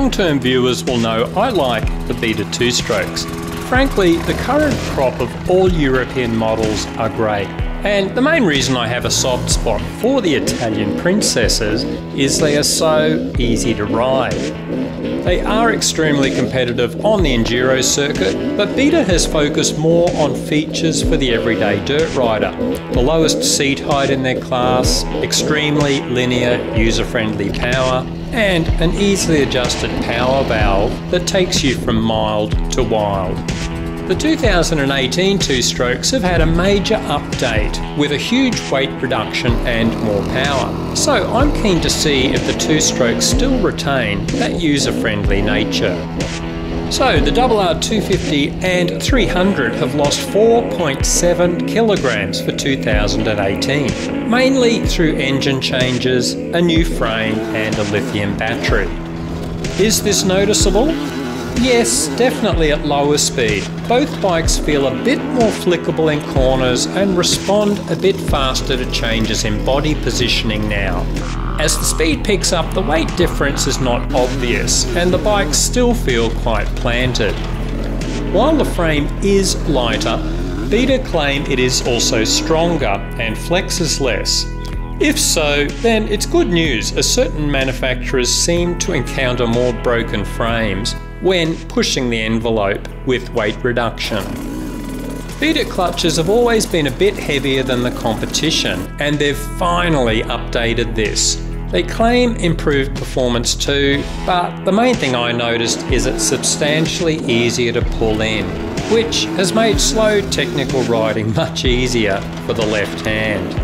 long-term viewers will know I like the Beta 2-strokes. Frankly, the current crop of all European models are great. And the main reason I have a soft spot for the Italian princesses is they are so easy to ride. They are extremely competitive on the Enduro circuit, but Beta has focused more on features for the everyday dirt rider. The lowest seat height in their class, extremely linear user-friendly power, and an easily adjusted power valve that takes you from mild to wild. The 2018 two-strokes have had a major update with a huge weight reduction and more power. So I'm keen to see if the two-strokes still retain that user-friendly nature. So the RR250 and 300 have lost 4.7 kilograms for 2018, mainly through engine changes, a new frame and a lithium battery. Is this noticeable? Yes, definitely at lower speed. Both bikes feel a bit more flickable in corners and respond a bit faster to changes in body positioning now. As the speed picks up, the weight difference is not obvious and the bikes still feel quite planted. While the frame is lighter, Beta claim it is also stronger and flexes less. If so, then it's good news as certain manufacturers seem to encounter more broken frames when pushing the envelope with weight reduction. Beta clutches have always been a bit heavier than the competition, and they've finally updated this. They claim improved performance too, but the main thing I noticed is it's substantially easier to pull in, which has made slow technical riding much easier for the left hand.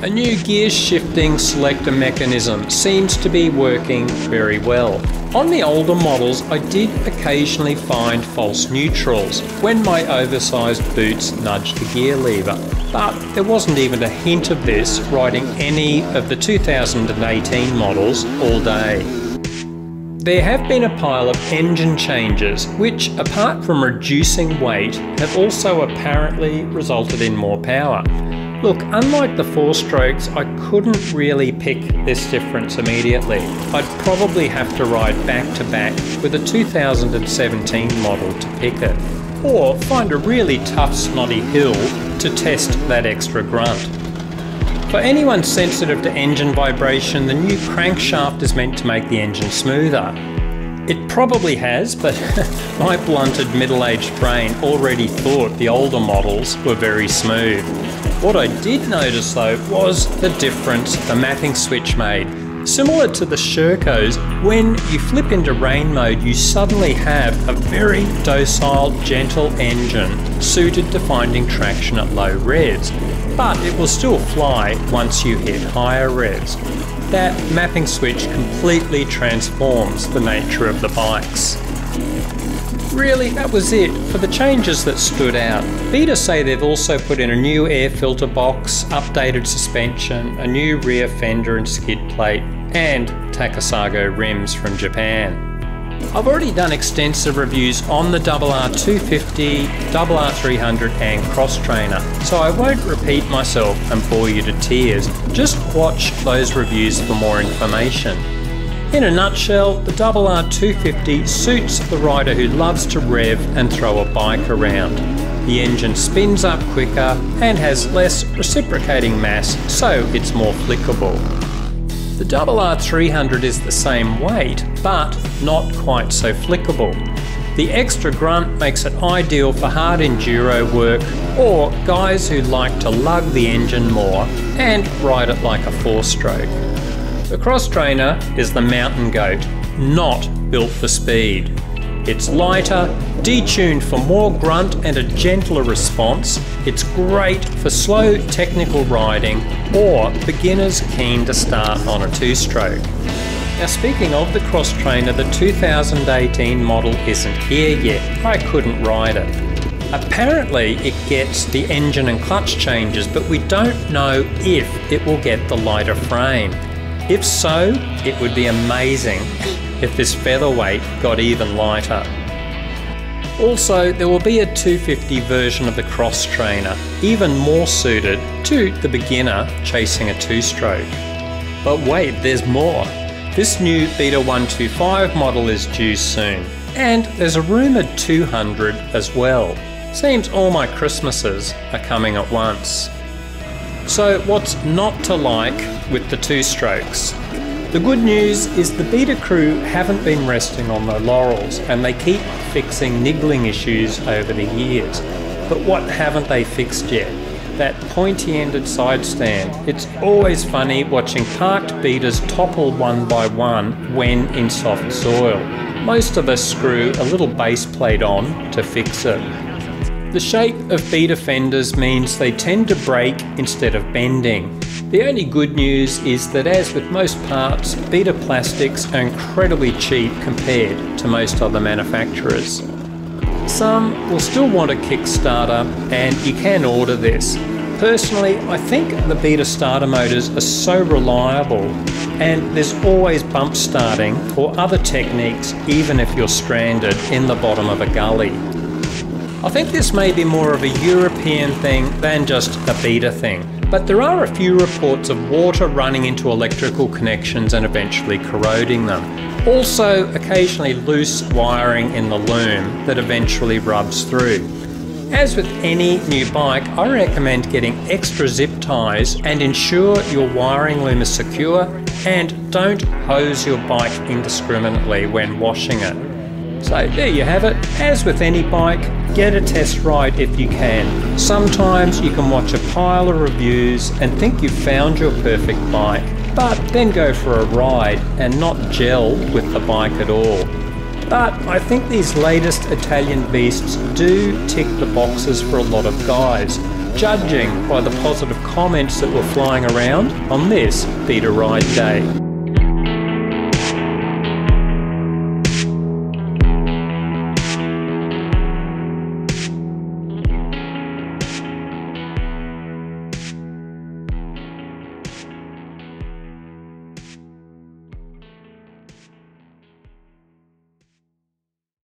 A new gear shifting selector mechanism seems to be working very well. On the older models, I did occasionally find false neutrals when my oversized boots nudged the gear lever, but there wasn't even a hint of this riding any of the 2018 models all day. There have been a pile of engine changes which, apart from reducing weight, have also apparently resulted in more power. Look, unlike the 4-strokes, I couldn't really pick this difference immediately. I'd probably have to ride back to back with a 2017 model to pick it, or find a really tough snotty hill to test that extra grunt. For anyone sensitive to engine vibration, the new crankshaft is meant to make the engine smoother. It probably has, but my blunted middle-aged brain already thought the older models were very smooth. What I did notice though was the difference the mapping switch made. Similar to the Shercos, when you flip into rain mode you suddenly have a very docile, gentle engine suited to finding traction at low revs, but it will still fly once you hit higher revs. That mapping switch completely transforms the nature of the bikes. Really, that was it for the changes that stood out. Beta say they've also put in a new air filter box, updated suspension, a new rear fender and skid plate, and Takasago rims from Japan. I've already done extensive reviews on the RR250, RR300 and Xtrainer, so I won't repeat myself and bore you to tears. Just watch those reviews for more information. In a nutshell, the RR250 suits the rider who loves to rev and throw a bike around. The engine spins up quicker and has less reciprocating mass, so it's more flickable. The RR300 is the same weight, but not quite so flickable. The extra grunt makes it ideal for hard enduro work or guys who like to lug the engine more and ride it like a 4-stroke. The Xtrainer is the mountain goat, not built for speed. It's lighter, detuned for more grunt and a gentler response. It's great for slow technical riding or beginners keen to start on a 2-stroke. Now speaking of the Xtrainer, the 2018 model isn't here yet. I couldn't ride it. Apparently it gets the engine and clutch changes, but we don't know if it will get the lighter frame. If so, it would be amazing if this featherweight got even lighter. Also, there will be a 250 version of the Xtrainer, even more suited to the beginner chasing a 2-stroke. But wait, there's more. This new Beta 125 model is due soon, and there's a rumoured 200 as well. Seems all my Christmases are coming at once. So what's not to like with the two-strokes? The good news is the Beta crew haven't been resting on their laurels, and they keep fixing niggling issues over the years. But what haven't they fixed yet? That pointy-ended side stand. It's always funny watching parked Betas topple one by one when in soft soil. Most of us screw a little base plate on to fix it. The shape of Beta fenders means they tend to break instead of bending. The only good news is that, as with most parts, Beta plastics are incredibly cheap compared to most other manufacturers. Some will still want a Kickstarter, and you can order this. Personally, I think the Beta starter motors are so reliable, and there's always bump starting or other techniques even if you're stranded in the bottom of a gully. I think this may be more of a European thing than just a Beta thing, but there are a few reports of water running into electrical connections and eventually corroding them. Also, occasionally loose wiring in the loom that eventually rubs through. As with any new bike, I recommend getting extra zip ties and ensure your wiring loom is secure, and don't hose your bike indiscriminately when washing it. So there you have it. As with any bike, get a test ride if you can. Sometimes you can watch a pile of reviews and think you've found your perfect bike, but then go for a ride and not gel with the bike at all. But I think these latest Italian beasts do tick the boxes for a lot of guys, judging by the positive comments that were flying around on this Beta Ride Day.